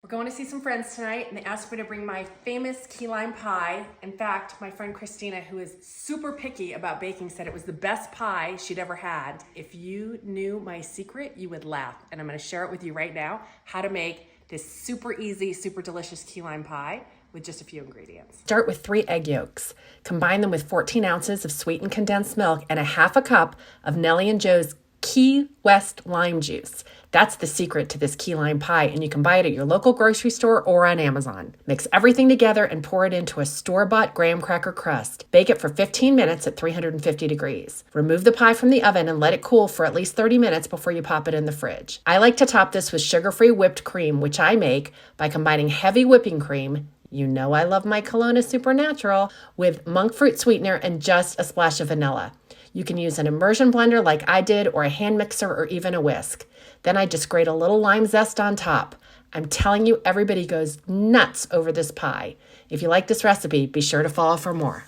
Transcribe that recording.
We're going to see some friends tonight, and they asked me to bring my famous key lime pie. In fact, my friend Christina, who is super picky about baking, said it was the best pie she'd ever had. If you knew my secret, you would laugh, and I'm going to share it with you right now, how to make this super easy, super delicious key lime pie with just a few ingredients. Start with 3 egg yolks. Combine them with 14 ounces of sweetened condensed milk and a half a cup of Nellie and Joe's Key West lime juice. That's the secret to this key lime pie, and you can buy it at your local grocery store or on Amazon. Mix everything together and pour it into a store-bought graham cracker crust. Bake it for 15 minutes at 350 degrees. Remove the pie from the oven and let it cool for at least 30 minutes before you pop it in the fridge. I like to top this with sugar-free whipped cream, which I make by combining heavy whipping cream, you know I love my Kelowna Supernatural, with monk fruit sweetener and just a splash of vanilla. You can use an immersion blender like I did, or a hand mixer, or even a whisk. Then I just grate a little lime zest on top. I'm telling you, everybody goes nuts over this pie. If you like this recipe, be sure to follow for more.